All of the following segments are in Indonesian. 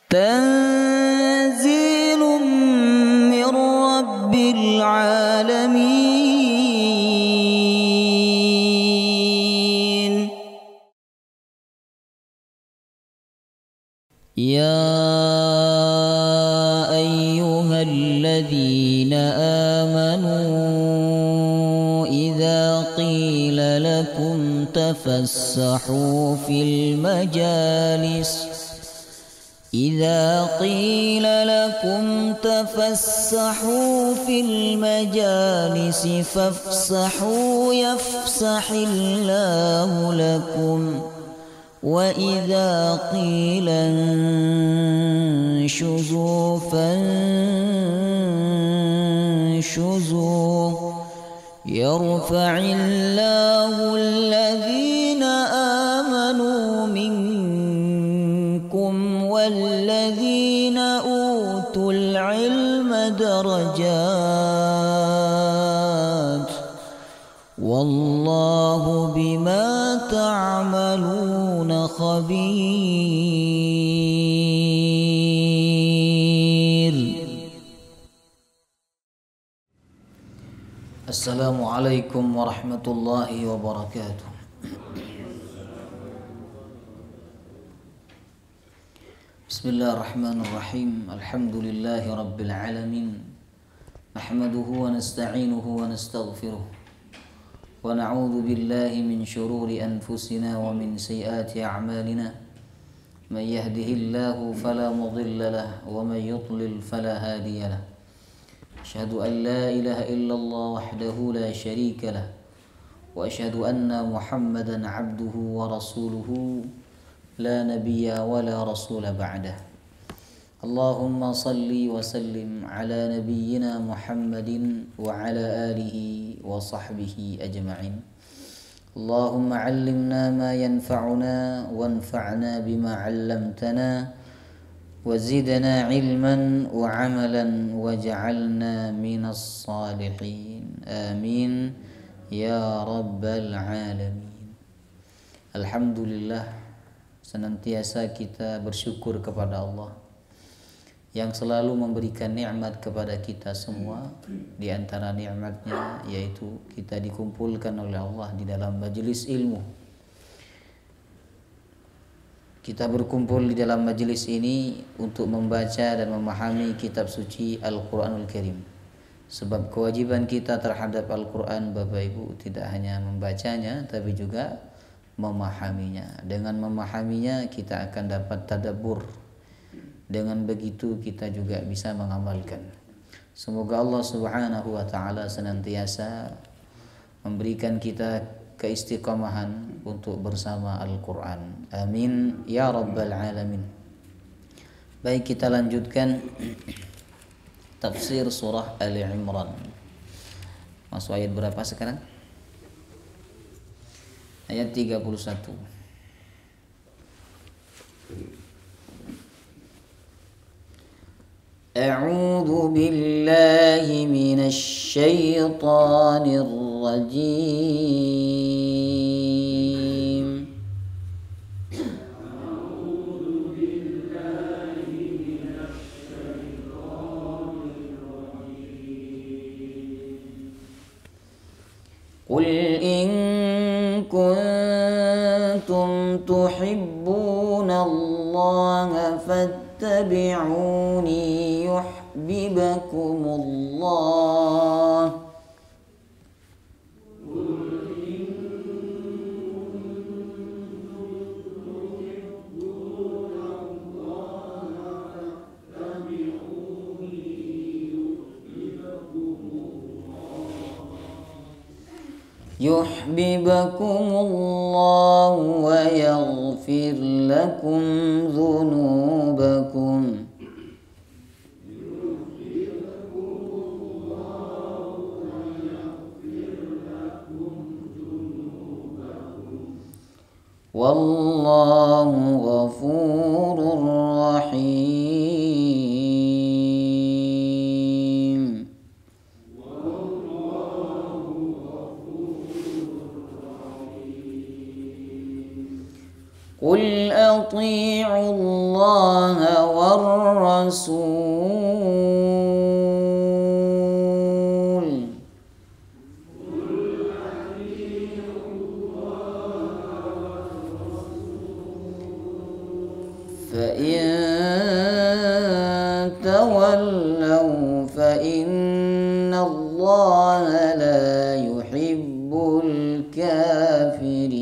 تنزيل من رب العالمين. يا أيها الذين آمنوا إذا قيل لكم تفسحوا في المجالس فافسحوا يفسح الله لكم، وإذا قيل انشزوا فانشزوا يرفع الله الذين آمنوا منكم والذين أوتوا العلم درجات، والله بما تعملون خبير. السلام عليكم ورحمة الله وبركاته. بسم الله الرحمن الرحيم. الحمد لله رب العالمين، نحمده ونستعينه ونستغفره، ونعوذ بالله من شرور أنفسنا ومن سيئات أعمالنا. من يهده الله فلا مضل له، ومن يضلل فلا هادي له. أشهد أن لا إله إلا الله وحده لا شريك له، وأشهد أن محمدا عبده ورسوله لا نبي ولا رسول بعده. اللهم صل وسلم على نبينا محمد وعلى آله وصحبه أجمعين. اللهم علمنا ما ينفعنا وانفعنا بما علمتنا وزدنا علما وعملا واجعلنا من الصالحين، آمين ya rabbal alamin. Alhamdulillah, senantiasa kita bersyukur kepada Allah yang selalu memberikan nikmat kepada kita semua. Di antara nikmatnya yaitu kita dikumpulkan oleh Allah di dalam majelis ilmu. Kita berkumpul di dalam majelis ini untuk membaca dan memahami kitab suci Al-Quranul Karim. Sebab kewajiban kita terhadap Al-Quran, Bapak Ibu, tidak hanya membacanya tapi juga memahaminya. Dengan memahaminya kita akan dapat tadabbur. Dengan begitu kita juga bisa mengamalkan. Semoga Allah Subhanahu wa taala senantiasa memberikan kita keistiqomahan untuk bersama Al-Quran. Amin ya rabbal alamin. Baik, kita lanjutkan tafsir surah Ali Imran. Masuk ayat berapa sekarang? Ayat 31. A'udzu billahi minasy syaithanir rajim. Qul in kuntum tuhibbunallaha fattabi'uni yuhibbukumullah. Yuhibbukumullah wa yaghfir lakum dzunubakum. Wallahu ghafurur rahim. Qul ati'u Allah war rasul. Fa in tawallaw fa inna Allah la yuhibbul kafirin.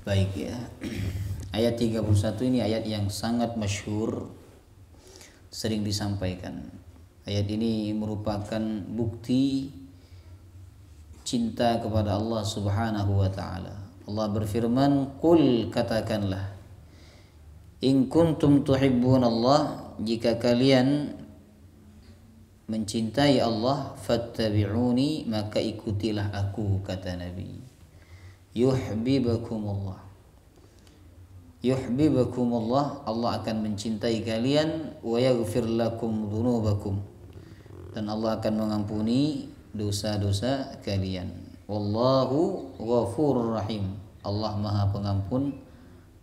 Baik ya. Ayat 31 ini ayat yang sangat masyhur, sering disampaikan. Ayat ini merupakan bukti cinta kepada Allah Subhanahu wa taala. Allah berfirman, "Qul," katakanlah, "in kuntum tuhibbunallah," jika kalian mencintai Allah, fattabi'uni, maka ikutilah aku, kata Nabi. Yuhibbukumullah. Yuhibbukumullah, Allah akan mencintai kalian, wa yaghfir lakum dzunubakum, dan Allah akan mengampuni dosa-dosa kalian. Wallahu ghafurur rahim. Allah Maha Pengampun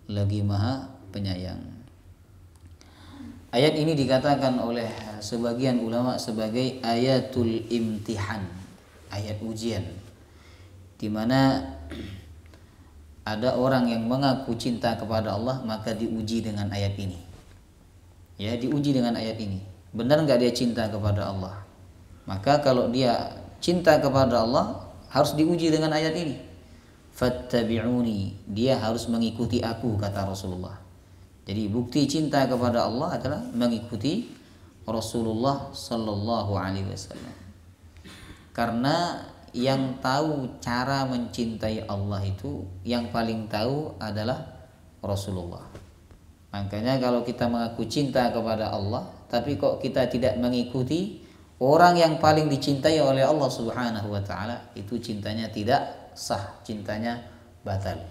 lagi Maha Penyayang. Ayat ini dikatakan oleh sebagian ulama sebagai ayatul imtihan, ayat ujian, di mana ada orang yang mengaku cinta kepada Allah maka diuji dengan ayat ini. Ya, diuji dengan ayat ini. Benar nggak dia cinta kepada Allah? Maka kalau dia cinta kepada Allah harus diuji dengan ayat ini. Fattabi'uni, dia harus mengikuti aku, kata Rasulullah. Jadi bukti cinta kepada Allah adalah mengikuti Rasulullah sallallahu alaihi wasallam. Karena yang tahu cara mencintai Allah itu, yang paling tahu adalah Rasulullah. Makanya kalau kita mengaku cinta kepada Allah, tapi kok kita tidak mengikuti orang yang paling dicintai oleh Allah Subhanahu wa taala, itu cintanya tidak sah, cintanya batal.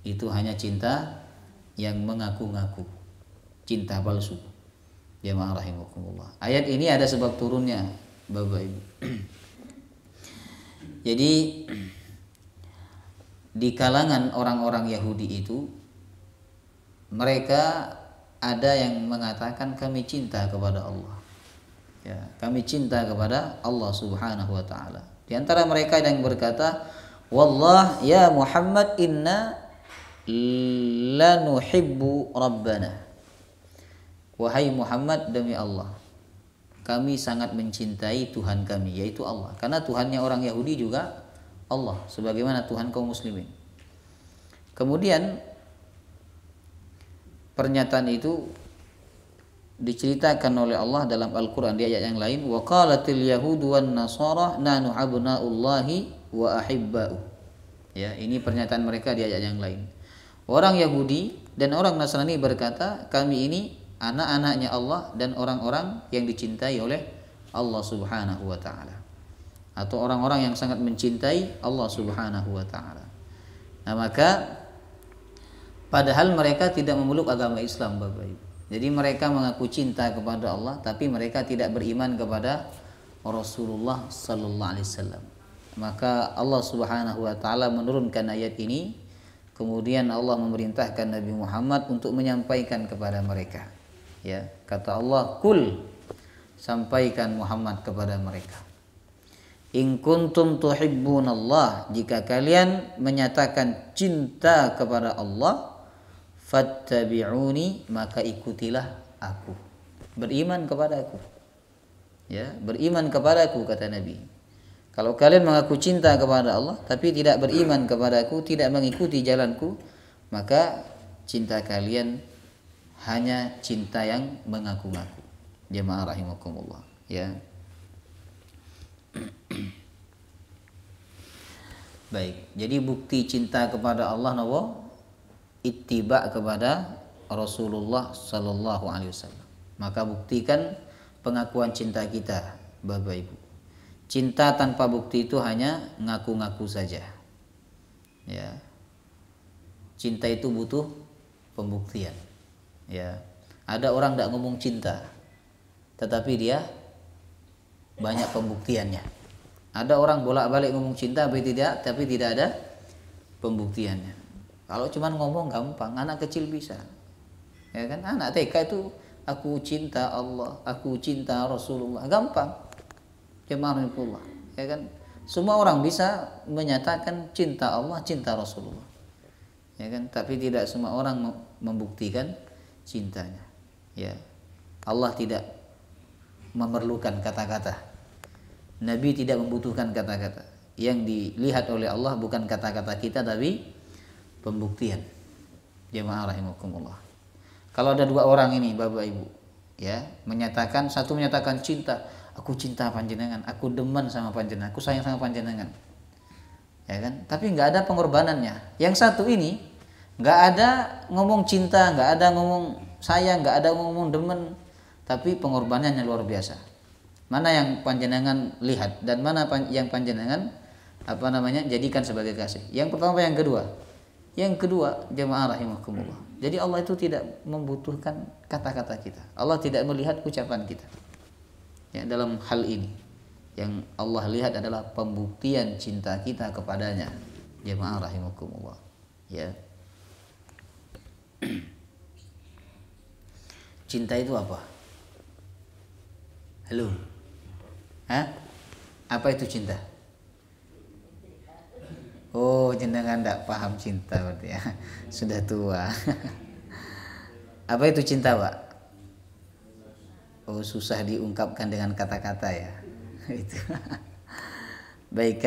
Itu hanya cinta yang mengaku-ngaku, cinta palsu. Jamaah rahimakumullah. Ayat ini ada sebab turunnya, Bapak Ibu. Jadi di kalangan orang-orang Yahudi itu, mereka ada yang mengatakan kami cinta kepada Allah. Ya, kami cinta kepada Allah Subhanahu wa taala. Di antara mereka ada yang berkata, "Wallah ya Muhammad, inna lanuhibbu rabbana." Wahai Muhammad, demi Allah, kami sangat mencintai Tuhan kami, yaitu Allah. Karena Tuhannya orang Yahudi juga Allah, sebagaimana Tuhan kaum muslimin. Kemudian pernyataan itu diceritakan oleh Allah dalam Al-Quran di ayat yang lain. Wa qalatil yahudu wan nasara nahnu abnaullahi wa ahibba'u. Ya, ini pernyataan mereka di ayat yang lain. Orang Yahudi dan orang Nasrani berkata, kami ini anak-anaknya Allah dan orang-orang yang dicintai oleh Allah Subhanahu wa taala, atau orang-orang yang sangat mencintai Allah Subhanahu wa taala. Nah, maka padahal mereka tidak memeluk agama Islam, Bapak Ibu. Jadi mereka mengaku cinta kepada Allah, tapi mereka tidak beriman kepada Rasulullah sallallahu alaihi wasallam. Maka Allah Subhanahu wa taala menurunkan ayat ini, kemudian Allah memerintahkan Nabi Muhammad untuk menyampaikan kepada mereka. Ya, kata Allah, "Qul," sampaikan Muhammad kepada mereka. "In kuntum tuhibbunallah," jika kalian menyatakan cinta kepada Allah, fattabi'uni, maka ikutilah aku. Beriman kepada aku. Ya, beriman kepada aku, kata Nabi. Kalau kalian mengaku cinta kepada Allah tapi tidak beriman kepada aku, tidak mengikuti jalanku, maka cinta kalian hanya cinta yang mengaku-ngaku. Jemaah rahimakumullah, ya. Baik, jadi bukti cinta kepada Allah nawa ittiba kepada Rasulullah sallallahu alaihi wasallam. Maka buktikan pengakuan cinta kita, Bapak Ibu. Cinta tanpa bukti itu hanya ngaku-ngaku saja. Ya. Cinta itu butuh pembuktian. Ya, ada orang tidak ngomong cinta, tetapi dia banyak pembuktiannya. Ada orang bolak-balik ngomong cinta, tapi tidak ada pembuktiannya. Kalau cuma ngomong gampang, anak kecil bisa, ya kan? Anak TK itu aku cinta Allah, aku cinta Rasulullah, gampang. Jemaahullah, ya kan? Semua orang bisa menyatakan cinta Allah, cinta Rasulullah, ya kan? Tapi tidak semua orang membuktikan cintanya. Ya, Allah tidak memerlukan kata-kata. Nabi tidak membutuhkan kata-kata. Yang dilihat oleh Allah bukan kata-kata kita, tapi pembuktian. Jemaah rahimakumullah. Kalau ada dua orang ini, Bapak Ibu, ya, satu menyatakan cinta, aku cinta panjenengan, aku demen sama panjenengan, aku sayang sama panjenengan, ya kan? Tapi nggak ada pengorbanannya. Yang satu ini nggak ada ngomong cinta, nggak ada ngomong sayang, nggak ada ngomong demen, tapi pengorbanannya luar biasa. Mana yang panjenengan lihat dan mana yang panjenengan jadikan sebagai kasih? Yang pertama, yang kedua? Yang kedua, jemaah rahimakumullah. Jadi Allah itu tidak membutuhkan kata-kata kita. Allah tidak melihat ucapan kita. Ya, dalam hal ini yang Allah lihat adalah pembuktian cinta kita kepadanya. Jemaah rahimakumullah. Ya. Cinta itu apa? Halo? Hah? Apa itu cinta? Oh, jenengan tidak paham cinta berarti ya. Sudah tua. Apa itu cinta, Pak? Oh, susah diungkapkan dengan kata-kata ya. Itu. Baik,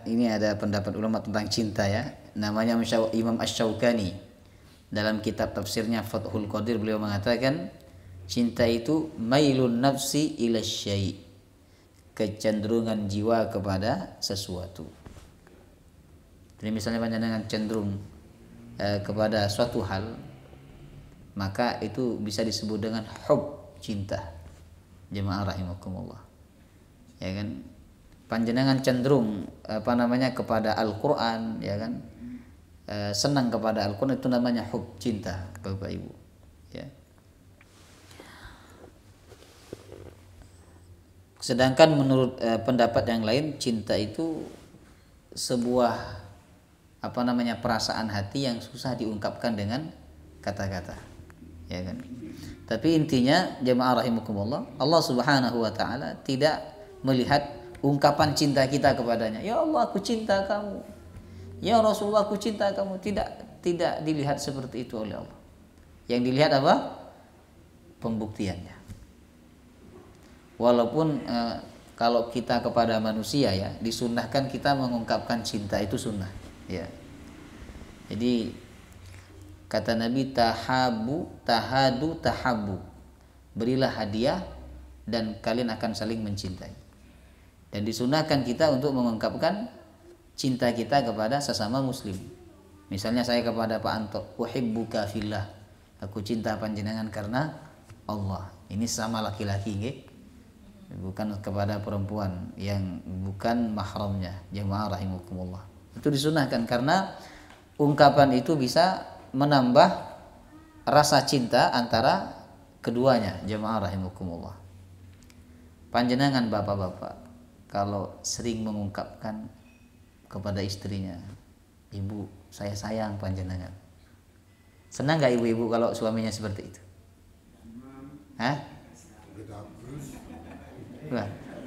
ini ada pendapat ulama tentang cinta ya. Namanya Imam Asy-Syaukani. Dalam kitab tafsirnya Fathul Qadir beliau mengatakan cinta itu mailun nafsi ila syai', kecenderungan jiwa kepada sesuatu. Jadi misalnya panjenengan cenderung kepada suatu hal, maka itu bisa disebut dengan hub, cinta. Jemaah rahimakumullah. Ya kan? Panjenengan cenderung kepada Al-Qur'an, ya kan? Senang kepada Al-Qur'an, itu namanya hub, cinta, Bapak Ibu. Ya. Sedangkan menurut pendapat yang lain, cinta itu sebuah perasaan hati yang susah diungkapkan dengan kata-kata, ya kan? Tapi intinya jemaah rahimakumullah, Allah Subhanahu wa taala tidak melihat ungkapan cinta kita kepadanya. Ya Allah, aku cinta kamu. Ya Rasulullah, aku cinta kamu. Tidak dilihat seperti itu oleh Allah. Yang dilihat apa? Pembuktiannya. Walaupun kalau kita kepada manusia ya, disunnahkan kita mengungkapkan cinta, itu sunnah. Ya. Jadi kata Nabi, tahadu tahabu. Berilah hadiah dan kalian akan saling mencintai. Dan disunahkan kita untuk mengungkapkan cinta kita kepada sesama muslim. Misalnya saya kepada Pak Anto, uhibbuka fillah. Aku cinta panjenengan karena Allah. Ini sama laki-laki nggih. Bukan kepada perempuan yang bukan mahramnya. Jemaah rahimakumullah. Itu disunahkan karena ungkapan itu bisa menambah rasa cinta antara keduanya. Jemaah rahimakumullah. Panjenengan bapak-bapak kalau sering mengungkapkan kepada istrinya, ibu saya sayang panjenengan, senang gak ibu-ibu kalau suaminya seperti itu? Hah?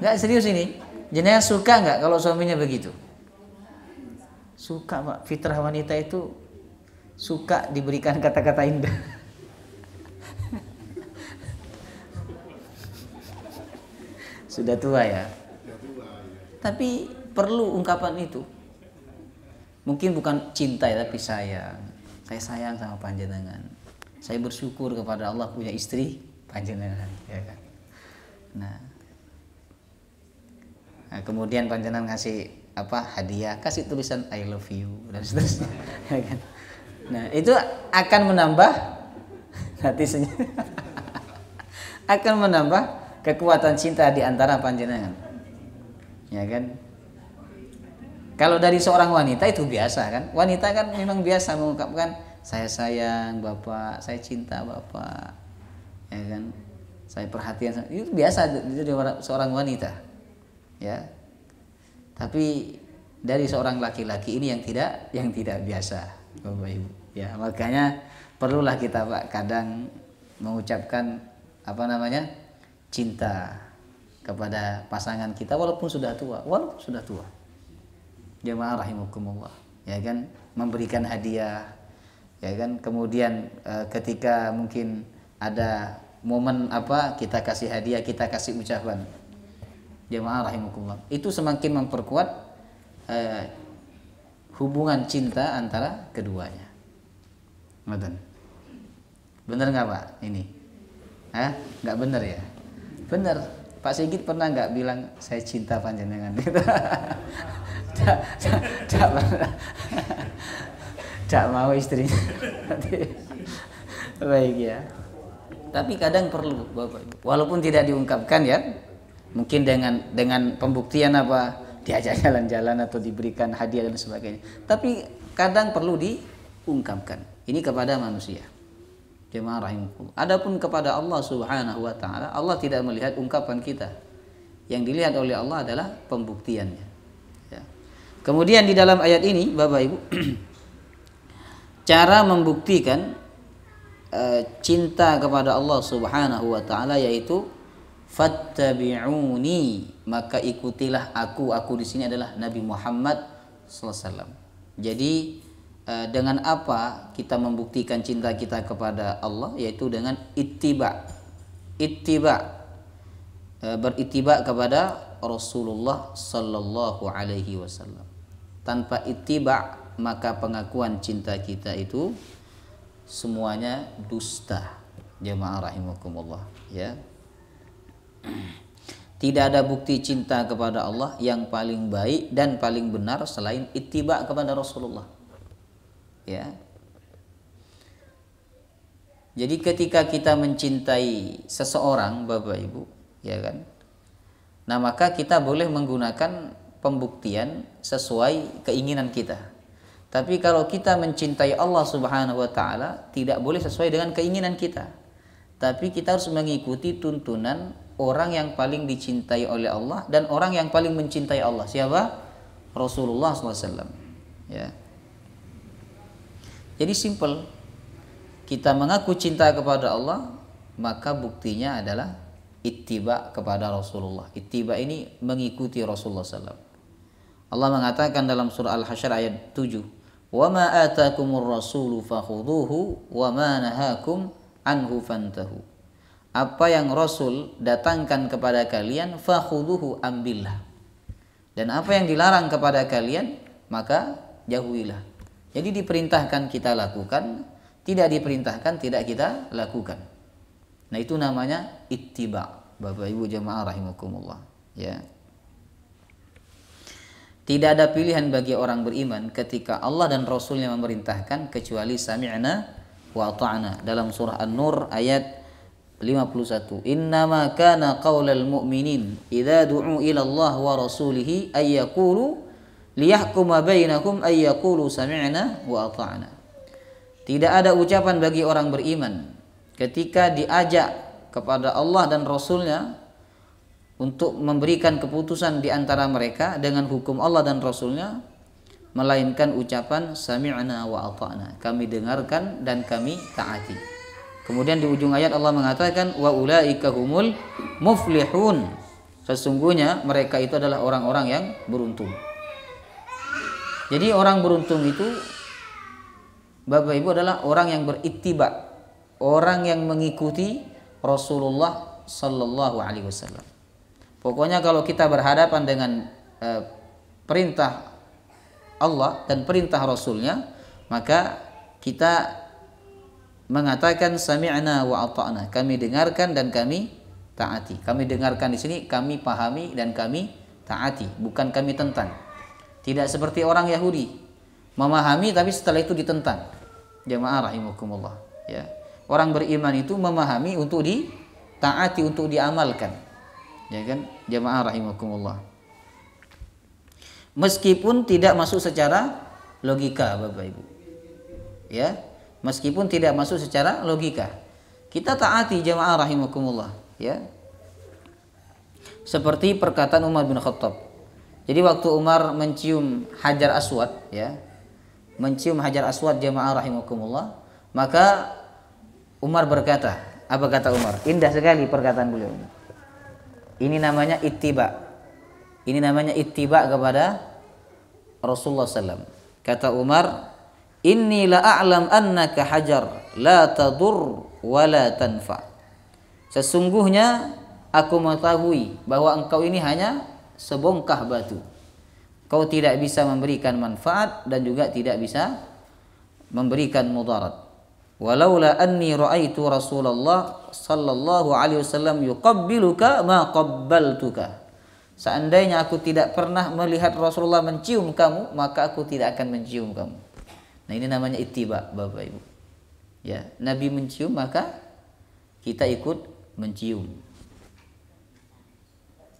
Nggak, serius ini. Jenengan suka nggak kalau suaminya begitu? Suka, Pak. Fitrah wanita itu suka diberikan kata-kata indah. Sudah tua ya. Tapi perlu ungkapan itu. Mungkin bukan cinta ya, tapi sayang. Saya sayang sama panjenengan. Saya bersyukur kepada Allah punya istri panjenengan, ya kan? Nah, kemudian panjenengan ngasih hadiah, kasih tulisan I love you dan seterusnya, ya kan? Nah, itu akan menambah akan menambah kekuatan cinta di antara panjenengan, ya kan? Kalau dari seorang wanita itu biasa kan, wanita kan memang biasa mengungkapkan saya sayang Bapak, saya cinta Bapak, ya kan, saya perhatian, itu biasa dari seorang wanita, ya. Tapi dari seorang laki-laki ini yang tidak biasa, Bapak Ibu. Ya, makanya perlulah kita Pak kadang mengucapkan cinta kepada pasangan kita walaupun sudah tua, Jemaah rahimakumullah, ya kan, memberikan hadiah, ya kan, kemudian ketika mungkin ada momen kita kasih hadiah, kita kasih ucapan. Jemaah rahimakumullah, itu semakin memperkuat hubungan cinta antara keduanya. Bener nggak Pak ini? Nggak bener ya? Bener. Pak Sigit pernah nggak bilang saya cinta panjenengan? Tidak mau istrinya. Baik ya. Tapi kadang perlu Bapak Ibu, walaupun tidak diungkapkan ya, mungkin dengan pembuktian diajak jalan-jalan atau diberikan hadiah dan sebagainya. Tapi kadang perlu diungkapkan. Ini kepada manusia. Jemaah rahimakumullah. Adapun kepada Allah Subhanahu wa taala, Allah tidak melihat ungkapan kita. Yang dilihat oleh Allah adalah pembuktiannya. Ya. Kemudian di dalam ayat ini, Bapak Ibu, cara membuktikan cinta kepada Allah Subhanahu wa taala yaitu fattabi'uni, maka ikutilah aku. Aku di sini adalah Nabi Muhammad sallallahu alaihi wasallam. Jadi dengan apa kita membuktikan cinta kita kepada Allah, yaitu dengan ittiba, berittiba kepada Rasulullah sallallahu alaihi wasallam. Tanpa ittiba, maka pengakuan cinta kita itu semuanya dusta. Jemaah rahimakumullah, ya. Tidak ada bukti cinta kepada Allah yang paling baik dan paling benar selain ittiba kepada Rasulullah. Ya. Jadi ketika kita mencintai seseorang, Bapak Ibu, ya kan? Nah, maka kita boleh menggunakan pembuktian sesuai keinginan kita. Tapi kalau kita mencintai Allah Subhanahu wa taala, tidak boleh sesuai dengan keinginan kita. Tapi kita harus mengikuti tuntunan orang yang paling dicintai oleh Allah dan orang yang paling mencintai Allah. Siapa? Rasulullah SAW. Ya. Jadi simple. Kita mengaku cinta kepada Allah, maka buktinya adalah ittiba kepada Rasulullah. Ittiba ini mengikuti Rasulullah SAW. Allah mengatakan dalam surah Al-Hasyr ayat 7, "Wa ma atakumur rasulu fakhuduhu wa ma nahakum anhu fantahu." Apa yang Rasul datangkan kepada kalian, fakhuduhu, ambillah. Dan apa yang dilarang kepada kalian, maka jauhilah. Jadi diperintahkan kita lakukan, tidak diperintahkan tidak kita lakukan. Nah, itu namanya ittiba, Bapak Ibu jemaah rahimakumullah, ya. Tidak ada pilihan bagi orang beriman ketika Allah dan Rasulnya memerintahkan kecuali sami'na wa ata'na. Dalam surah An-Nur ayat 51, "Innama kana qaulal mu'minin idza du'u ila Allah wa rasulihi ay yaqulu liyahkuma bainakum ay yaqulu sami'na wa ata'na." Tidak ada ucapan bagi orang beriman ketika diajak kepada Allah dan Rasulnya untuk memberikan keputusan di antara mereka dengan hukum Allah dan Rasulnya, melainkan ucapan sami'na wa ata'na, kami dengarkan dan kami taati. Kemudian di ujung ayat Allah mengatakan wa ulaika humul muflihun, sesungguhnya mereka itu adalah orang-orang yang beruntung. Jadi orang beruntung itu, Bapak Ibu, adalah orang yang berittiba, orang yang mengikuti Rasulullah sallallahu alaihi wasallam. Pokoknya kalau kita berhadapan dengan perintah Allah dan perintah Rasulnya, maka kita mengatakan sami'na wa ata'na, kami dengarkan dan kami taati. Kami dengarkan di sini kami pahami dan kami taati, bukan kami tentang. Tidak seperti orang Yahudi, memahami tapi setelah itu ditentang. Jemaah rahimakumullah, ya. Orang beriman itu memahami untuk ditaati, untuk diamalkan. Ya kan? Jemaah rahimakumullah. Meskipun tidak masuk secara logika, Bapak Ibu. Ya. meskipun tidak masuk secara logika. Kita taati jamaah rahimakumullah, ya. Seperti perkataan Umar bin Khattab. Jadi waktu Umar mencium Hajar Aswad, ya, mencium Hajar Aswad jamaah rahimakumullah, maka Umar berkata, apa kata Umar? Indah sekali perkataan beliau. Ini namanya ittiba. Ini namanya ittiba kepada Rasulullah SAW. Kata Umar, inni la a'lam annaka hajar la tadur wa la tanfa. Sesungguhnya aku mengetahui bahwa engkau ini hanya sebongkah batu. Kau tidak bisa memberikan manfaat dan juga tidak bisa memberikan mudarat. Walaula anni ra'aitu Rasulullah sallallahu alaihi wasallam yuqabbiluka ma qabbaltuka. Seandainya aku tidak pernah melihat Rasulullah mencium kamu, maka aku tidak akan mencium kamu. Nah, ini namanya ittiba, Bapak Ibu. Ya, Nabi mencium maka kita ikut mencium.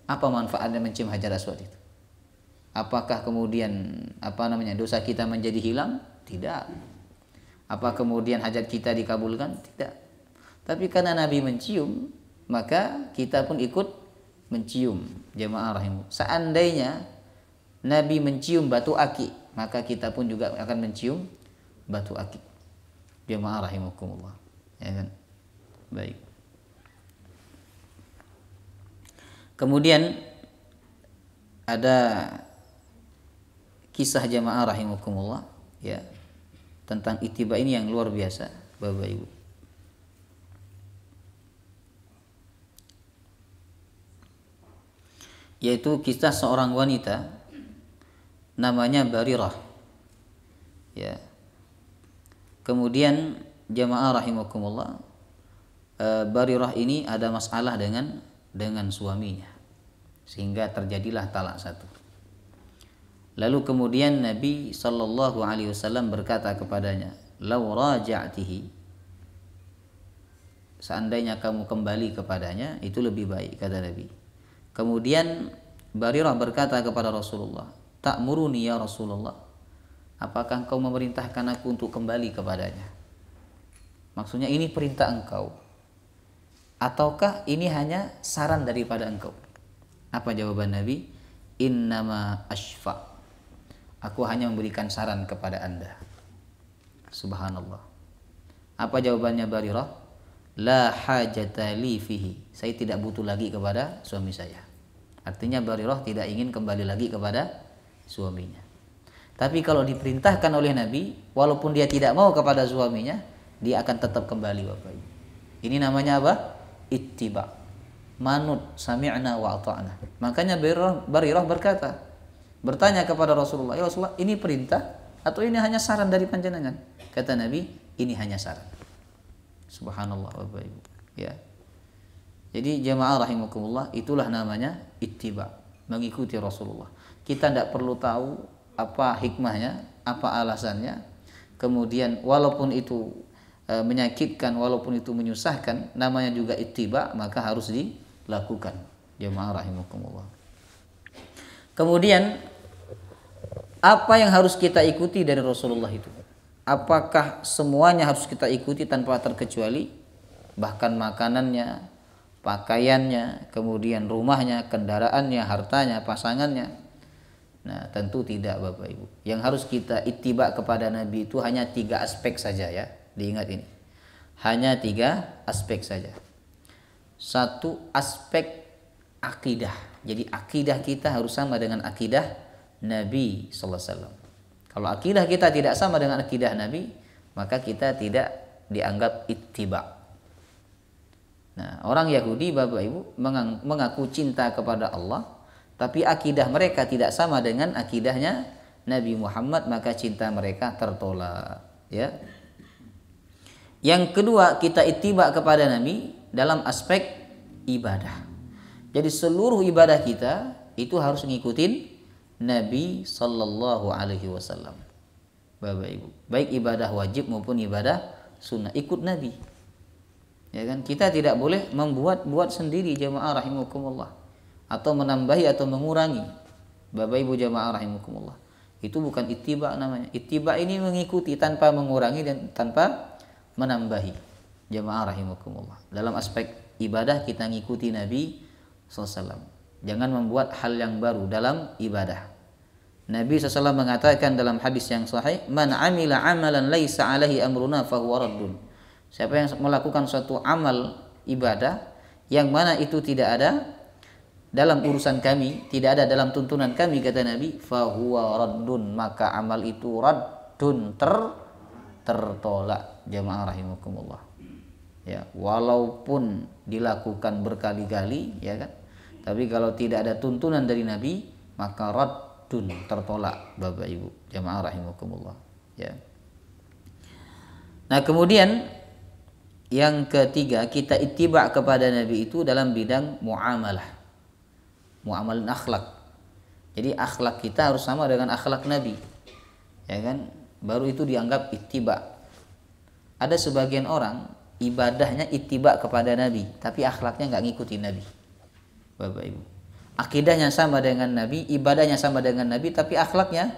Apa manfaatnya mencium Hajar Aswad itu? Apakah kemudian dosa kita menjadi hilang? Tidak. Apa kemudian hajat kita dikabulkan? Tidak. Tapi karena Nabi mencium, maka kita pun ikut mencium, jamaah rahimu. Seandainya Nabi mencium batu akik, maka kita pun juga akan mencium batu akik, jamaah rahimakumullah. Ya kan? Baik. Kemudian ada kisah jamaah rahimakumullah, ya, tentang ittiba ini yang luar biasa, Bapak Ibu. Yaitu kisah seorang wanita namanya Barirah. Ya. Kemudian jamaah rahimakumullah, Barirah ini ada masalah dengan suaminya, sehingga terjadilah talak satu. Lalu kemudian Nabi sallallahu alaihi wasallam berkata kepadanya, "Lau raja'tihi." Seandainya kamu kembali kepadanya, itu lebih baik, kata Nabi. Kemudian Barirah berkata kepada Rasulullah, "Ta'muruni ya Rasulullah, apakah engkau memerintahkan aku untuk kembali kepadanya?" Maksudnya ini perintah engkau, ataukah ini hanya saran daripada engkau? Apa jawaban Nabi? Innama ashfa. Aku hanya memberikan saran kepada Anda. Subhanallah. Apa jawabannya Barirah? La hajata li fihi. Saya tidak butuh lagi kepada suami saya. Artinya Barirah tidak ingin kembali lagi kepada suaminya. Tapi kalau diperintahkan oleh Nabi, walaupun dia tidak mau kepada suaminya, dia akan tetap kembali, Bapak Ibu. Ini namanya apa? Ittiba. Manut, sami'na wa ata'na. Makanya Barirah bertanya kepada Rasulullah, "Ya Rasulullah, ini perintah atau ini hanya saran dari panjenengan?" Kata Nabi, "Ini hanya saran." Subhanallah, Bapak Ibu. Ya. Jadi jamaah rahimakumullah, itulah namanya ittiba, mengikuti Rasulullah. Kita tidak perlu tahu apa hikmahnya, apa alasannya. Kemudian walaupun itu menyakitkan, walaupun itu menyusahkan, namanya juga ittiba, maka harus dilakukan, jamaah rahimakumullah. Kemudian apa yang harus kita ikuti dari Rasulullah itu? Apakah semuanya harus kita ikuti tanpa terkecuali? Bahkan makanannya, pakaiannya, kemudian rumahnya, kendaraannya, hartanya, pasangannya? Nah, tentu tidak, Bapak Ibu. Yang harus kita ittiba kepada Nabi itu hanya 3 aspek saja, ya. Diingat ini. Hanya 3 aspek saja. 1, aspek akidah. Jadi akidah kita harus sama dengan akidah Nabi sallallahu alaihi wasallam. Kalau akidah kita tidak sama dengan akidah Nabi, maka kita tidak dianggap ittiba. Nah, orang Yahudi, Bapak Ibu, mengaku cinta kepada Allah, tapi akidah mereka tidak sama dengan akidahnya Nabi Muhammad, maka cinta mereka tertolak, ya. Yang kedua, kita ittiba kepada Nabi dalam aspek ibadah. Jadi seluruh ibadah kita itu harus ngikutin Nabi sallallahu alaihi wasallam. Bapak Ibu, baik ibadah wajib maupun ibadah sunnah, ikut Nabi. Ya kan? Kita tidak boleh membuat sendiri, jamaah rahimakumullah, atau menambahi atau mengurangi. Bapak Ibu jamaah rahimakumullah. Itu bukan ittiba namanya. Ittiba ini mengikuti tanpa mengurangi dan tanpa menambahi. Jamaah rahimakumullah. Dalam aspek ibadah kita ngikuti Nabi SAW. Jangan membuat hal yang baru dalam ibadah. Nabi SAW mengatakan dalam hadis yang sahih, "Man amila amalan laisa alaihi amruna fahuwa raddun." Siapa yang melakukan suatu amal ibadah yang mana itu tidak ada dalam urusan kami, tidak ada dalam tuntunan kami, kata Nabi, fahuwa raddun, maka amal itu raddun, tertolak. Jamaah rahimakumullah. Ya, walaupun dilakukan berkali-kali, ya kan? Tapi kalau tidak ada tuntunan dari Nabi, maka raddun, tertolak, Bapak Ibu. Jamaah rahimakumullah. Ya. Nah, kemudian yang ketiga, kita ittiba kepada Nabi itu dalam bidang muamalah. Muamalah akhlak. Jadi akhlak kita harus sama dengan akhlak Nabi. Ya kan? Baru itu dianggap ittiba. Ada sebagian orang ibadahnya ittiba kepada Nabi, tapi akhlaknya nggak ngikutin Nabi. Bapak Ibu. Akidahnya sama dengan Nabi, ibadahnya sama dengan Nabi, tapi akhlaknya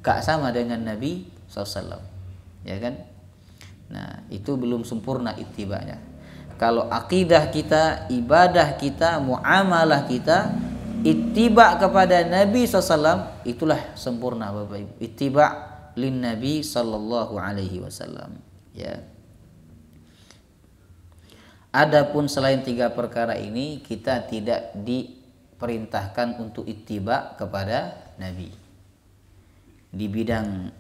nggak sama dengan Nabi SAW. Ya kan? Nah, itu belum sempurna ittibanya. Kalau akidah kita, ibadah kita, muamalah kita ittiba kepada Nabi SAW, itulah sempurna, Bapak Ibu. Ittiba lin Nabi sallallahu alaihi wasallam. Ya. Adapun selain tiga perkara ini, kita tidak diperintahkan untuk ittiba kepada Nabi. Di bidang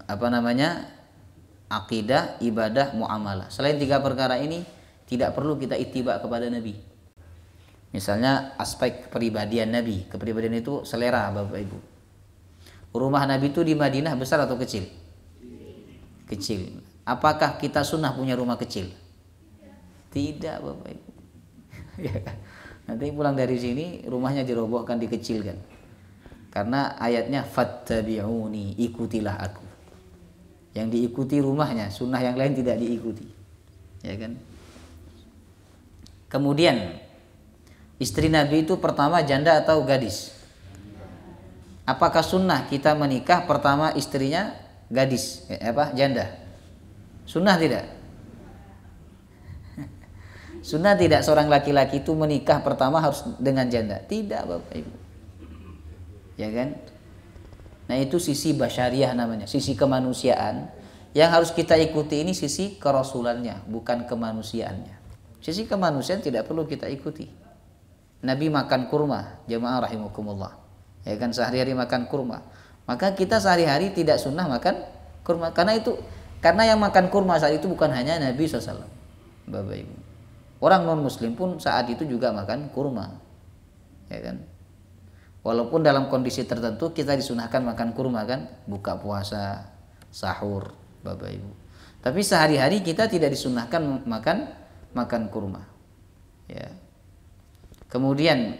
akidah, ibadah, muamalah. Selain tiga perkara ini, tidak perlu kita ittiba kepada Nabi. Misalnya aspek kepribadian Nabi. Kepribadian itu selera, Bapak Ibu. Rumah Nabi itu di Madinah besar atau kecil? Kecil. Apakah kita sunnah punya rumah kecil? Tidak, Bapak Ibu. Nanti pulang dari sini rumahnya dirobohkan, dikecilkan. Karena ayatnya fattabi'uni, ikutilah aku. Yang diikuti rumahnya, sunnah yang lain tidak diikuti. Ya kan? Kemudian istri Nabi itu pertama janda atau gadis? Apakah sunnah kita menikah pertama istrinya gadis, janda? Sunnah tidak? Sunnah tidak seorang laki-laki itu menikah pertama harus dengan janda? Tidak, Bapak Ibu. Ya kan? Nah, itu sisi basyariah namanya, sisi kemanusiaan. Yang harus kita ikuti ini sisi kerasulannya, bukan kemanusiaannya. Sisi kemanusiaan tidak perlu kita ikuti. Nabi makan kurma, jamaah rahimakumullah. Ya kan, sehari-hari makan kurma. Maka kita sehari-hari tidak sunnah makan kurma. Karena yang makan kurma saat itu bukan hanya Nabi SAW. Bapak Ibu. Orang non muslim pun saat itu juga makan kurma. Ya kan? Walaupun dalam kondisi tertentu kita disunahkan makan kurma kan, buka puasa, sahur, Bapak Ibu. Tapi sehari-hari kita tidak disunahkan makan kurma. Ya. Kemudian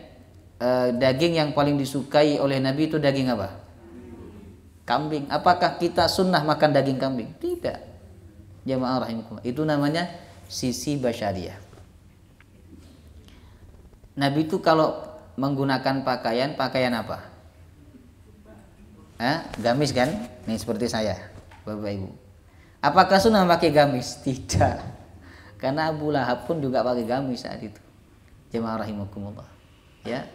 daging yang paling disukai oleh Nabi itu daging apa? Kambing. Apakah kita sunnah makan daging kambing? Tidak. Jamaah rahimakumullah. Itu namanya sisi basyariah. Nabi itu kalau menggunakan pakaian apa? Gamis kan? Nih seperti saya, Bapak Ibu. Apakah sunnah pakai gamis? Tidak. Karena Abu Lahab pun juga pakai gamis saat itu. Jamaah rahimakumullah. Ya.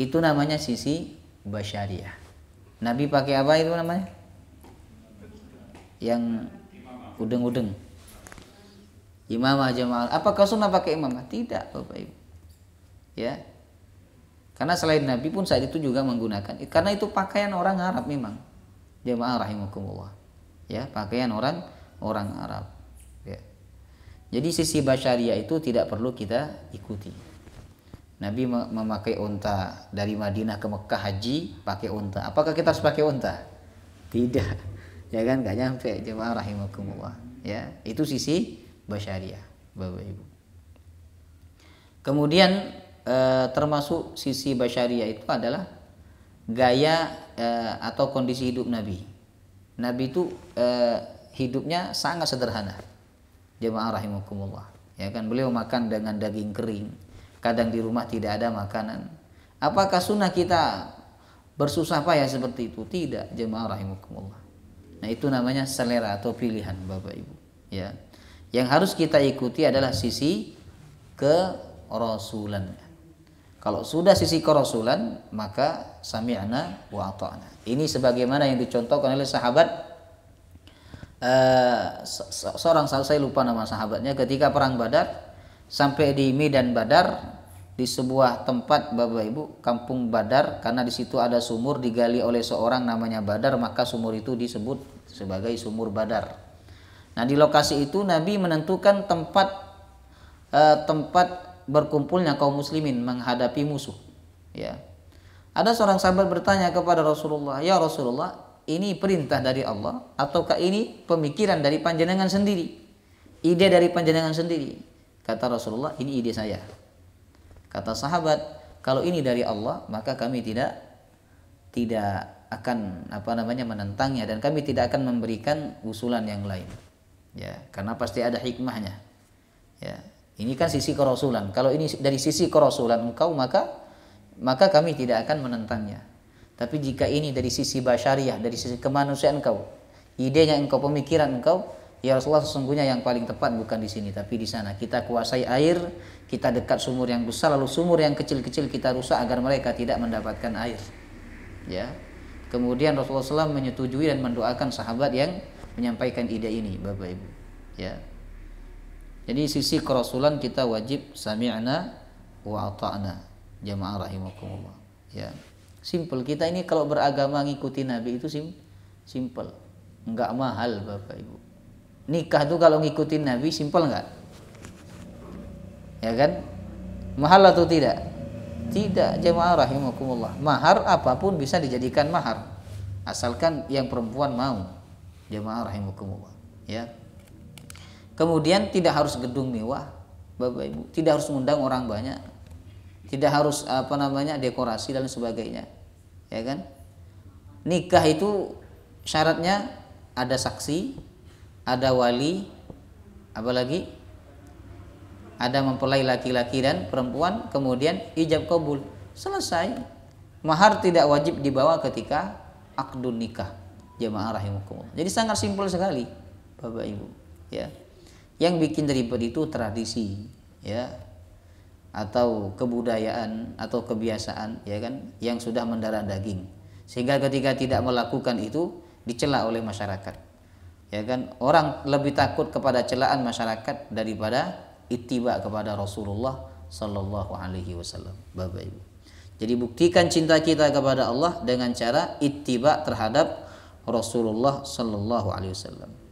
Itu namanya sisi basyariah. Nabi pakai apa itu namanya? Yang udeng-udeng. Imamah, jamaah. Apakah sunnah pakai imamah? Tidak, Bapak Ibu. Ya. Karena selain Nabi pun saat itu juga menggunakan. Karena itu pakaian orang Arab memang. Jamaah rahimakumullah. Ya, pakaian orang Arab. Ya. Jadi sisi basyariah itu tidak perlu kita ikuti. Nabi memakai unta dari Madinah ke Mekah haji pakai unta. Apakah kita harus pakai unta? Tidak. Ya kan, enggak nyampe, jemaah rahimakumullah. Ya, itu sisi basyariah, Bapak Ibu. Kemudian termasuk sisi basyariah itu adalah gaya atau kondisi hidup Nabi. Nabi itu hidupnya sangat sederhana. Jemaah rahimakumullah. Ya kan, beliau makan dengan daging kering. Kadang di rumah tidak ada makanan. Apakah sunnah kita bersusah payah seperti itu? Tidak, jemaah rahimakumullah. Nah, itu namanya selera atau pilihan, Bapak Ibu. Ya. Yang harus kita ikuti adalah sisi kerasulannya. Kalau sudah sisi kerasulan, maka sami'na wa ata'na. Ini sebagaimana yang dicontohkan oleh sahabat, seorang saya lupa nama sahabatnya, ketika perang Badar, sampai di medan Badar, di sebuah tempat Bapak Ibu, kampung Badar, karena di situ ada sumur digali oleh seorang namanya Badar, maka sumur itu disebut sebagai sumur Badar. Nah, di lokasi itu Nabi menentukan tempat berkumpulnya kaum muslimin menghadapi musuh. Ya. Ada seorang sahabat bertanya kepada Rasulullah, "Ya Rasulullah, ini perintah dari Allah ataukah ini pemikiran dari panjenengan sendiri? Ide dari panjenengan sendiri?" Kata Rasulullah, "Ini ide saya." Kata sahabat, "Kalau ini dari Allah, maka kami tidak akan menentangnya, dan kami tidak akan memberikan usulan yang lain." Ya, karena pasti ada hikmahnya. Ya. Ini kan sisi kerasulan. Kalau ini dari sisi kerasulan engkau, maka kami tidak akan menentangnya. Tapi jika ini dari sisi basyariah, dari sisi kemanusiaan engkau, idenya engkau, pemikiran engkau, ya Rasulullah, sesungguhnya yang paling tepat bukan di sini tapi di sana. Kita kuasai air, kita dekat sumur yang besar, lalu sumur yang kecil-kecil kita rusak agar mereka tidak mendapatkan air. Ya. Kemudian Rasulullah SAW menyetujui dan mendoakan sahabat yang menyampaikan ide ini, Bapak Ibu. Ya. Jadi sisi kerasulan kita wajib sami'na wa ata'na, jamaah rahimakumullah. Ya. Simple, kita ini kalau beragama ngikuti Nabi itu simple, enggak mahal Bapak Ibu. Nikah tuh kalau ngikutin Nabi simple enggak? Ya kan? Mahal atau tidak? Tidak, jamaah rahimakumullah. Mahar apapun bisa dijadikan mahar, asalkan yang perempuan mau. Jamaah rahimakumullah. Ya. Kemudian tidak harus gedung mewah, Bapak Ibu. Tidak harus mengundang orang banyak. Tidak harus dekorasi dan sebagainya. Ya kan? Nikah itu syaratnya ada saksi, ada wali, apalagi ada mempelai laki-laki dan perempuan, kemudian ijab kabul. Selesai. Mahar tidak wajib dibawa ketika akdun nikah. Jamaah rahimakumullah. Jadi sangat simpel sekali, Bapak Ibu. Ya. Yang bikin ribet itu tradisi, ya, atau kebudayaan atau kebiasaan, ya kan, yang sudah mendarah daging, sehingga ketika tidak melakukan itu dicela oleh masyarakat, ya kan. Orang lebih takut kepada celaan masyarakat daripada ittiba kepada Rasulullah Sallallahu Alaihi Wasallam, Bapak Ibu. Jadi buktikan cinta kita kepada Allah dengan cara ittiba terhadap Rasulullah Sallallahu Alaihi Wasallam.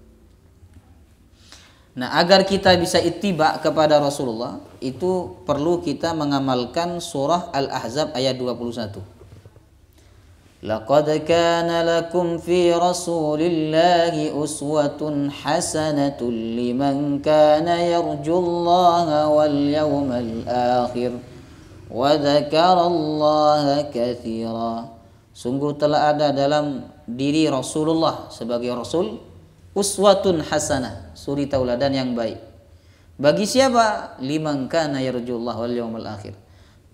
Nah, agar kita bisa ittiba kepada Rasulullah, itu perlu kita mengamalkan surah Al-Ahzab ayat 21. Laqad kana lakum fi Rasulillahi uswatun hasanatun liman kana yarjullaha wal yawmal akhir wa dzakarallaha katsira. Sungguh telah ada dalam diri Rasulullah sebagai Rasul uswatun hasanah, suri tauladan yang baik. Bagi siapa? Liman kana yarjullah wal yawmal akhir.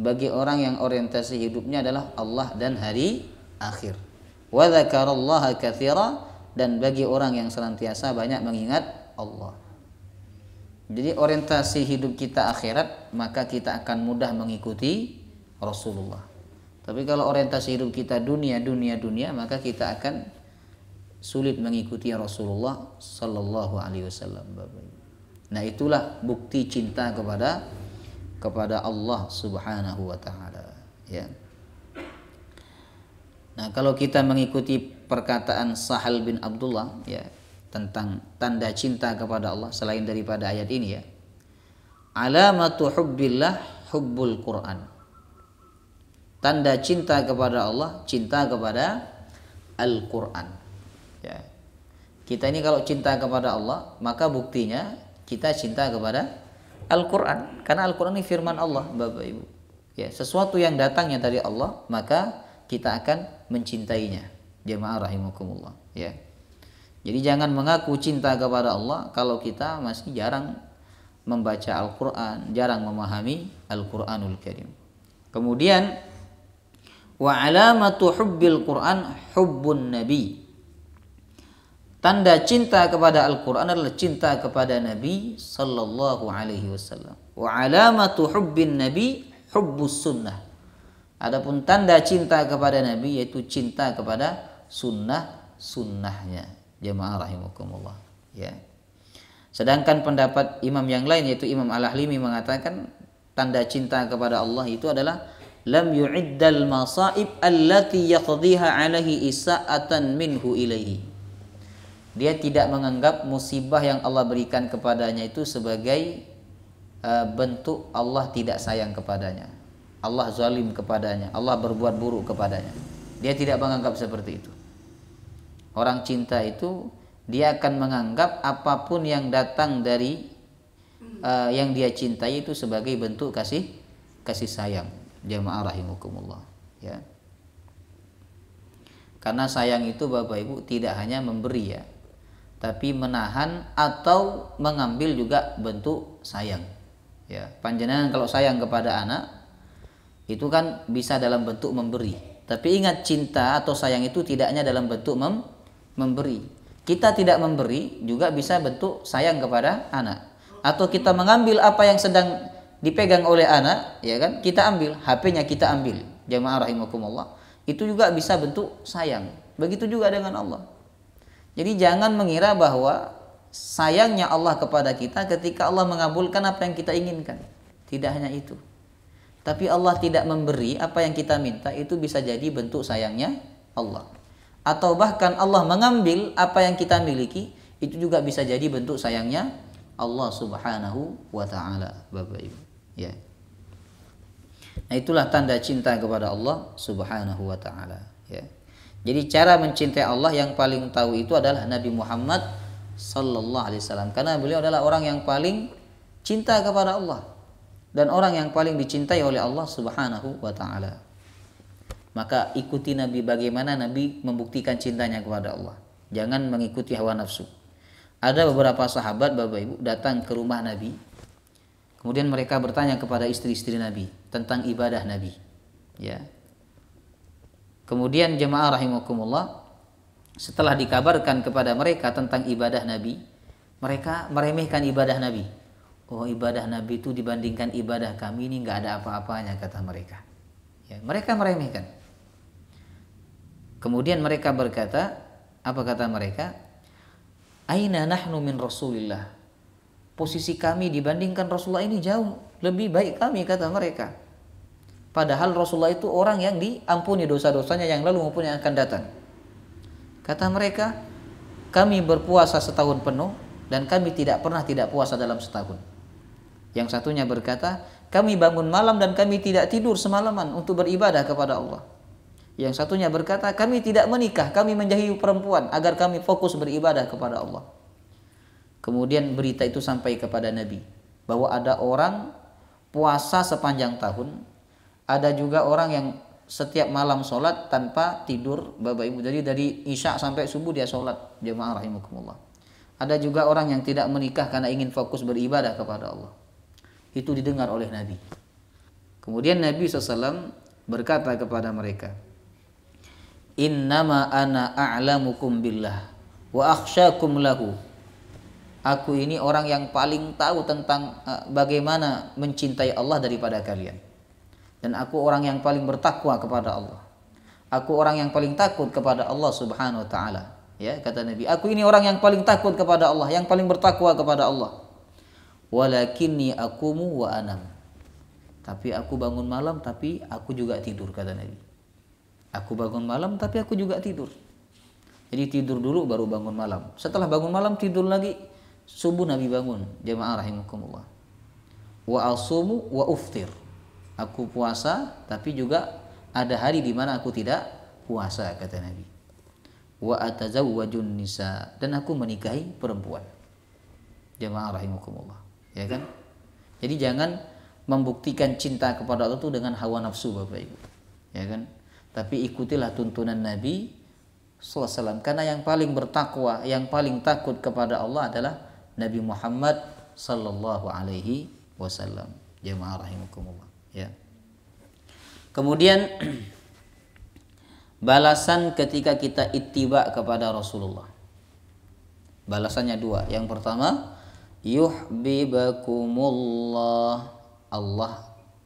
Bagi orang yang orientasi hidupnya adalah Allah dan hari akhir. Wa dzakarallaha katsira, dan bagi orang yang senantiasa banyak mengingat Allah. Jadi orientasi hidup kita akhirat, maka kita akan mudah mengikuti Rasulullah. Tapi kalau orientasi hidup kita dunia, maka kita akan sulit mengikuti Rasulullah Sallallahu Alaihi Wasallam. Nah, itulah bukti cinta kepada Allah Subhanahu Wa Taala. Ya. Nah, kalau kita mengikuti perkataan Sahal bin Abdullah, ya, tentang tanda cinta kepada Allah selain daripada ayat ini, ya, alamatu hubbillah hubbul Quran. Tanda cinta kepada Allah, cinta kepada Al-Quran. Ya. Kita ini kalau cinta kepada Allah, maka buktinya kita cinta kepada Al-Quran, karena Al-Quran ini firman Allah, Bapak Ibu. Ya, sesuatu yang datangnya dari Allah, maka kita akan mencintainya. Jamaah rahimakumullah. Ya. Jadi jangan mengaku cinta kepada Allah kalau kita masih jarang membaca Al-Quran, jarang memahami Al-Quranul Karim. Kemudian wa alamatu hubbil Quran hubbun Nabi. Tanda cinta kepada Al-Quran adalah cinta kepada Nabi sallallahu alaihi wasallam. Wa alamatu hubbin Nabi hubbus sunnah. Adapun tanda cinta kepada Nabi yaitu cinta kepada sunnahnya. Jamaah rahimakumullah. Ya. Sedangkan pendapat imam yang lain yaitu Imam Al-Ahlimi mengatakan tanda cinta kepada Allah itu adalah lam yu'iddal masaib allati yaqdiha alaihi isa'atan minhu ilaihi. Dia tidak menganggap musibah yang Allah berikan kepadanya itu sebagai bentuk Allah tidak sayang kepadanya, Allah zalim kepadanya, Allah berbuat buruk kepadanya. Dia tidak menganggap seperti itu. Orang cinta itu dia akan menganggap apapun yang datang dari yang dia cintai itu sebagai bentuk kasih sayang. Jamaah rahimakumullah, ya. Karena sayang itu Bapak Ibu tidak hanya memberi ya, tapi menahan atau mengambil juga bentuk sayang. Ya, panjenengan kalau sayang kepada anak itu kan bisa dalam bentuk memberi. Tapi ingat, cinta atau sayang itu tidaknya dalam bentuk memberi. Kita tidak memberi juga bisa bentuk sayang kepada anak. Atau kita mengambil apa yang sedang dipegang oleh anak, ya kan? Kita ambil, HP-nya kita ambil. Jamaah rahimakumullah. Itu juga bisa bentuk sayang. Begitu juga dengan Allah. Jadi jangan mengira bahwa sayangnya Allah kepada kita ketika Allah mengabulkan apa yang kita inginkan. Tidak hanya itu. Tapi Allah tidak memberi apa yang kita minta, itu bisa jadi bentuk sayangnya Allah. Atau bahkan Allah mengambil apa yang kita miliki, itu juga bisa jadi bentuk sayangnya Allah Subhanahu wa ta'ala, Bapak Ibu. Ya. Nah, itulah tanda cinta kepada Allah Subhanahu wa ta'ala, ya. Jadi cara mencintai Allah yang paling tahu itu adalah Nabi Muhammad sallallahu alaihi wasallam, karena beliau adalah orang yang paling cinta kepada Allah dan orang yang paling dicintai oleh Allah Subhanahu wa ta'ala. Maka ikuti Nabi, bagaimana Nabi membuktikan cintanya kepada Allah. Jangan mengikuti hawa nafsu. Ada beberapa sahabat Bapak Ibu datang ke rumah Nabi. Kemudian mereka bertanya kepada istri-istri Nabi tentang ibadah Nabi. Ya. Kemudian jemaah rahimakumullah, setelah dikabarkan kepada mereka tentang ibadah Nabi, mereka meremehkan ibadah Nabi. Oh, ibadah Nabi itu dibandingkan ibadah kami ini nggak ada apa-apanya, kata mereka. Ya, mereka meremehkan. Kemudian mereka berkata, apa kata mereka? Aina nahnu min Rasulillah. Posisi kami dibandingkan Rasulullah ini jauh lebih baik kami, kata mereka. Padahal Rasulullah itu orang yang diampuni dosa-dosanya yang lalu maupun yang akan datang. Kata mereka, kami berpuasa setahun penuh dan kami tidak pernah tidak puasa dalam setahun. Yang satunya berkata, kami bangun malam dan kami tidak tidur semalaman untuk beribadah kepada Allah. Yang satunya berkata, kami tidak menikah, kami menjauhi perempuan agar kami fokus beribadah kepada Allah. Kemudian berita itu sampai kepada Nabi, bahwa ada orang puasa sepanjang tahun, ada juga orang yang setiap malam sholat tanpa tidur, Bapak Ibu. Jadi dari Isya sampai subuh dia sholat, jemaah rahimakumullah. Ada juga orang yang tidak menikah karena ingin fokus beribadah kepada Allah. Itu didengar oleh Nabi. Kemudian Nabi SAW berkata kepada mereka, Innama ana a'lamukum billah wa akhsyakum lahu. Aku ini orang yang paling tahu tentang bagaimana mencintai Allah daripada kalian. Dan aku orang yang paling bertakwa kepada Allah. Aku orang yang paling takut kepada Allah Subhanahu wa ta'ala. Ya, kata Nabi, aku ini orang yang paling takut kepada Allah, yang paling bertakwa kepada Allah. Walakinni akumu wa anam. Tapi aku bangun malam, tapi aku juga tidur, kata Nabi. Aku bangun malam, tapi aku juga tidur. Jadi tidur dulu baru bangun malam. Setelah bangun malam tidur lagi, subuh Nabi bangun. Jemaah rahimakumullah. Wa asumu wa uftir. Aku puasa, tapi juga ada hari di mana aku tidak puasa, kata Nabi. Wa atazawwajun nisa, dan aku menikahi perempuan. Jemaah rahimakumullah, ya kan? Jadi jangan membuktikan cinta kepada Allah itu dengan hawa nafsu, Bapak Ibu, ya kan? Tapi ikutilah tuntunan Nabi SAW, karena yang paling bertakwa, yang paling takut kepada Allah adalah Nabi Muhammad sallallahu alaihi wasallam. Jemaah rahimakumullah, ya. Kemudian balasan ketika kita ittiba kepada Rasulullah. Balasannya dua. Yang pertama, yuhibbukumullah, Allah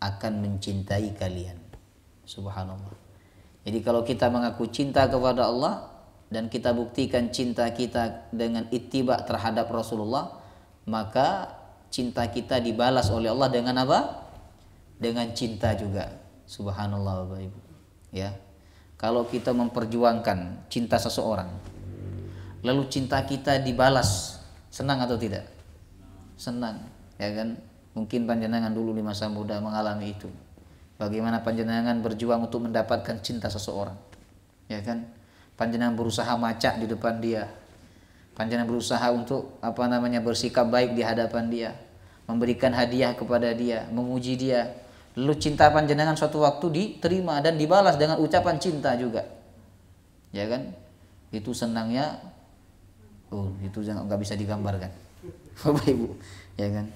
akan mencintai kalian. Subhanallah. Jadi kalau kita mengaku cinta kepada Allah dan kita buktikan cinta kita dengan ittiba terhadap Rasulullah, maka cinta kita dibalas oleh Allah dengan apa? Dengan cinta juga. Subhanallah Bapak Ibu. Ya. Kalau kita memperjuangkan cinta seseorang, lalu cinta kita dibalas, senang atau tidak? Senang, ya kan? Mungkin panjenengan dulu di masa muda mengalami itu. Bagaimana panjenengan berjuang untuk mendapatkan cinta seseorang, ya kan? Panjenengan berusaha macak di depan dia, panjenengan berusaha untuk bersikap baik di hadapan dia, memberikan hadiah kepada dia, memuji dia. Lalu cinta panjenengan suatu waktu diterima dan dibalas dengan ucapan cinta juga, ya kan? Itu senangnya, itu nggak bisa digambarkan, Bapak Ibu, ya kan?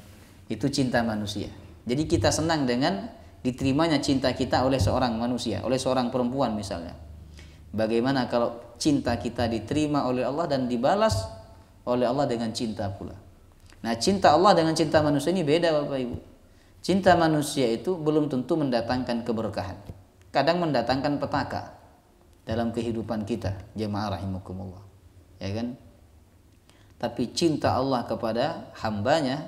Itu cinta manusia. Jadi kita senang dengan diterimanya cinta kita oleh seorang manusia, oleh seorang perempuan misalnya. Bagaimana kalau cinta kita diterima oleh Allah dan dibalas oleh Allah dengan cinta pula? Nah, cinta Allah dengan cinta manusia ini beda Bapak Ibu. Cinta manusia itu belum tentu mendatangkan keberkahan. Kadang mendatangkan petaka dalam kehidupan kita, jemaah rahimakumullah. Ya kan? Tapi cinta Allah kepada hambanya,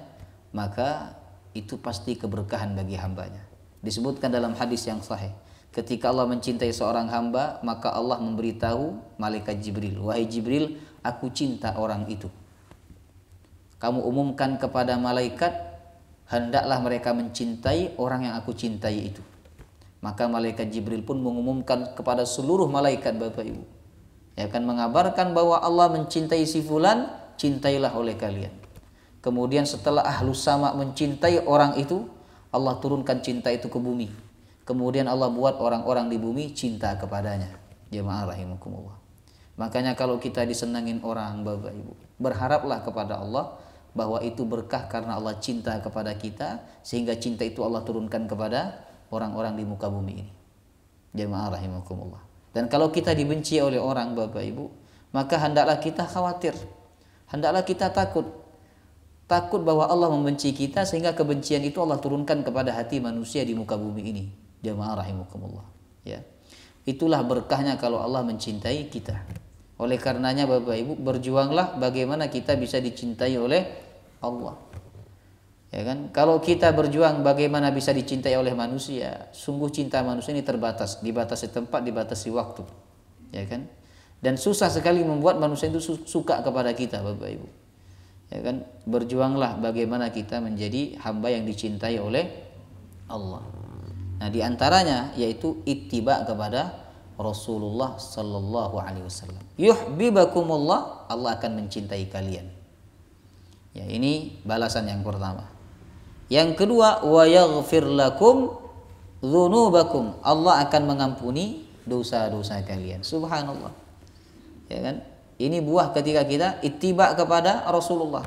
maka itu pasti keberkahan bagi hambanya. Disebutkan dalam hadis yang sahih, ketika Allah mencintai seorang hamba, maka Allah memberitahu malaikat Jibril, wahai Jibril, aku cinta orang itu. Kamu umumkan kepada malaikat, hendaklah mereka mencintai orang yang aku cintai itu. Maka malaikat Jibril pun mengumumkan kepada seluruh malaikat Bapak Ibu, ya akan mengabarkan bahwa Allah mencintai si fulan, cintailah oleh kalian. Kemudian setelah ahlus sama mencintai orang itu, Allah turunkan cinta itu ke bumi. Kemudian Allah buat orang-orang di bumi cinta kepadanya. Jemaah rahimakumullah. Makanya kalau kita disenangin orang Bapak Ibu, berharaplah kepada Allah bahwa itu berkah karena Allah cinta kepada kita, sehingga cinta itu Allah turunkan kepada orang-orang di muka bumi ini. Jemaah rahimakumullah. Dan kalau kita dibenci oleh orang Bapak Ibu, maka hendaklah kita khawatir, hendaklah kita takut bahwa Allah membenci kita, sehingga kebencian itu Allah turunkan kepada hati manusia di muka bumi ini. Jemaah rahimakumullah. Ya. Itulah berkahnya kalau Allah mencintai kita. Oleh karenanya Bapak Ibu, berjuanglah bagaimana kita bisa dicintai oleh Allah. Ya kan? Kalau kita berjuang bagaimana bisa dicintai oleh manusia, sungguh cinta manusia ini terbatas, dibatasi tempat, dibatasi waktu. Ya kan? Dan susah sekali membuat manusia itu suka kepada kita Bapak Ibu. Ya kan? Berjuanglah bagaimana kita menjadi hamba yang dicintai oleh Allah. Nah, di antaranya yaitu ittiba kepada Rasulullah sallallahu alaihi wasallam. Yuhibbukumullah, Allah akan mencintai kalian. Ya, ini balasan yang pertama. Yang kedua, wa yaghfir lakum dzunubakum, Allah akan mengampuni dosa-dosa kalian. Subhanallah. Ya kan? Ini buah ketika kita ittiba kepada Rasulullah.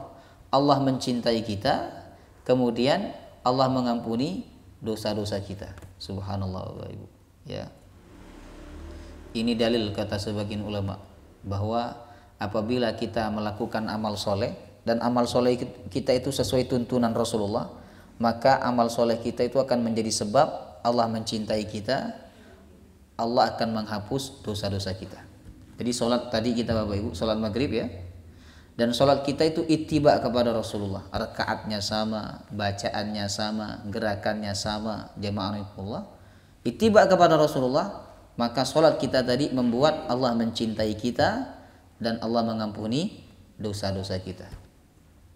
Allah mencintai kita, kemudian Allah mengampuni dosa-dosa kita. Subhanallah Bapak Ibu. Ya. Ini dalil kata sebagian ulama bahwa apabila kita melakukan amal soleh dan amal soleh kita itu sesuai tuntunan Rasulullah, maka amal soleh kita itu akan menjadi sebab Allah mencintai kita, Allah akan menghapus dosa-dosa kita. Jadi sholat tadi kita Bapak Ibu, sholat maghrib ya, dan sholat kita itu ittiba kepada Rasulullah, rakaatnya sama, bacaannya sama, gerakannya sama, jamaah Allah, ittiba kepada Rasulullah. Maka sholat kita tadi membuat Allah mencintai kita dan Allah mengampuni dosa-dosa kita.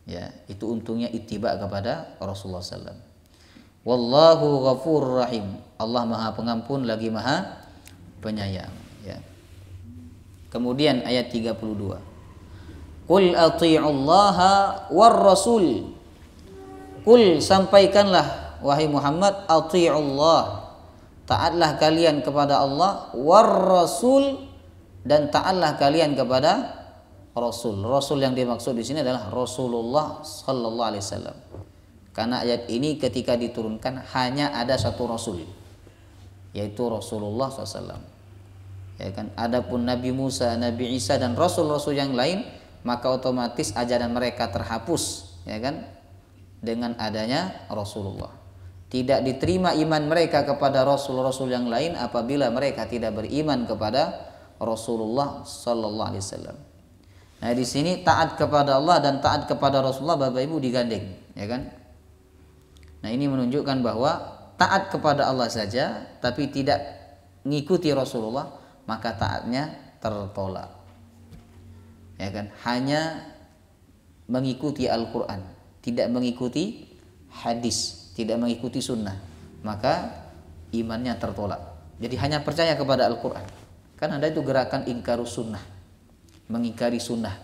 Ya, itu untungnya ittiba kepada Rasulullah SAW. Wallahu ghafurur rahim. Allah Maha Pengampun lagi Maha Penyayang. Ya. Kemudian ayat 32. Qul athi'ullaha war rasul. Qul, sampaikanlah wahai Muhammad, athi'ullah, taatlah kalian kepada Allah, war rasul, dan taatlah kalian kepada Rasul. Rasul yang dimaksud di sini adalah Rasulullah sallallahu alaihi wasallam. Karena ayat ini ketika diturunkan hanya ada satu Rasul, yaitu Rasulullah SAW. Ya kan? Adapun Nabi Musa, Nabi Isa dan Rasul-Rasul yang lain maka otomatis ajaran mereka terhapus, ya kan, dengan adanya Rasulullah. Tidak diterima iman mereka kepada rasul-rasul yang lain apabila mereka tidak beriman kepada Rasulullah sallallahu alaihi wasallam. Nah, di sini taat kepada Allah dan taat kepada Rasulullah Bapak Ibu digandeng, ya kan? Nah, ini menunjukkan bahwa taat kepada Allah saja tapi tidak mengikuti Rasulullah, maka taatnya tertolak. Ya kan? Hanya mengikuti Al-Qur'an, tidak mengikuti hadis, tidak mengikuti sunnah, maka imannya tertolak. Jadi hanya percaya kepada Al-Qur'an. Kan ada itu gerakan ingkarus sunnah, mengingkari sunnah.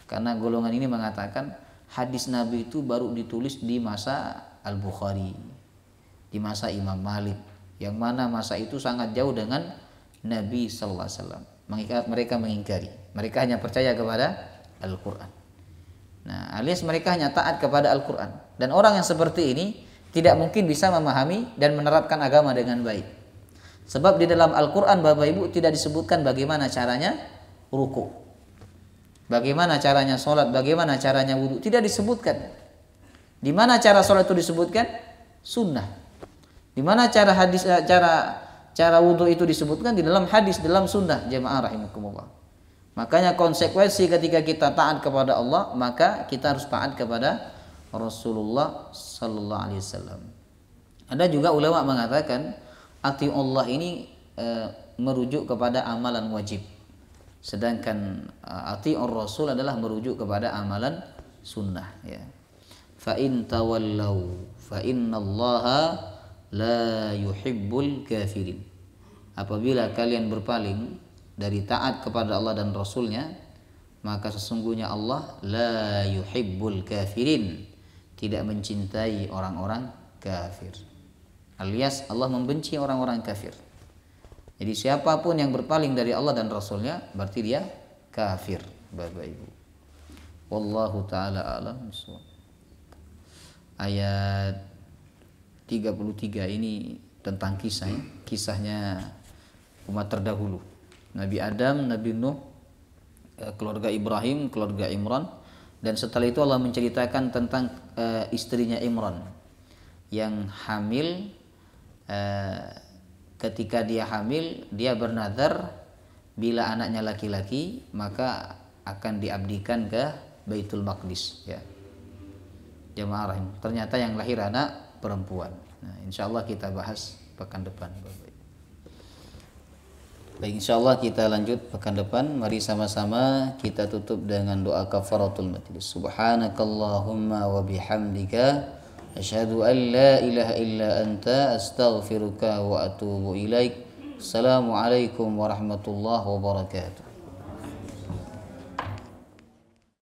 Karena golongan ini mengatakan hadis Nabi itu baru ditulis di masa Al-Bukhari, di masa Imam Malik, yang mana masa itu sangat jauh dengan Nabi sallallahu alaihi wasallam. Mereka mengingkari. Mereka hanya percaya kepada Al-Qur'an. Nah, alias mereka hanya taat kepada Al-Qur'an. Dan orang yang seperti ini tidak mungkin bisa memahami dan menerapkan agama dengan baik. Sebab di dalam Al-Qur'an Bapak Ibu tidak disebutkan bagaimana caranya ruku, bagaimana caranya sholat, bagaimana caranya wudu, tidak disebutkan. Di mana cara sholat itu disebutkan? Sunnah. Di mana cara wudu itu disebutkan? Di dalam hadis, dalam sunnah. Jemaah rahimakumullah. Makanya konsekuensi ketika kita taat kepada Allah, maka kita harus taat kepada Rasulullah sallallahu alaihi wasallam. Ada juga ulama mengatakan ati Allah ini merujuk kepada amalan wajib. Sedangkan ati Rasul adalah merujuk kepada amalan sunnah, ya. Fa in tawallau fa innallaha la yuhibbul kafirin. Apabila kalian berpaling dari taat kepada Allah dan Rasulnya, maka sesungguhnya Allah la yuhibbul kafirin, tidak mencintai orang-orang kafir. Alias Allah membenci orang-orang kafir. Jadi siapapun yang berpaling dari Allah dan Rasulnya berarti dia kafir, Bapak Ibu. Wallahu ta'ala a'lam. Ayat 33 ini tentang kisahnya umat terdahulu. Nabi Adam, Nabi Nuh, keluarga Ibrahim, keluarga Imran, dan setelah itu Allah menceritakan tentang istrinya Imran yang hamil. Ketika dia hamil, dia bernazar bila anaknya laki-laki maka akan diabdikan ke Baitul Maqdis, ya. Jemaah rahim. Ternyata yang lahir anak perempuan. Nah, insyaallah kita bahas pekan depan, Bapak. Baik, insyaallah kita lanjut pekan depan. Mari sama-sama kita tutup dengan doa kafaratul majlis. Subhanakallahumma wa bihamdika asyhadu an la ilaha illa anta astaghfiruka wa atubu ilaik. Assalamualaikum warahmatullahi wabarakatuh.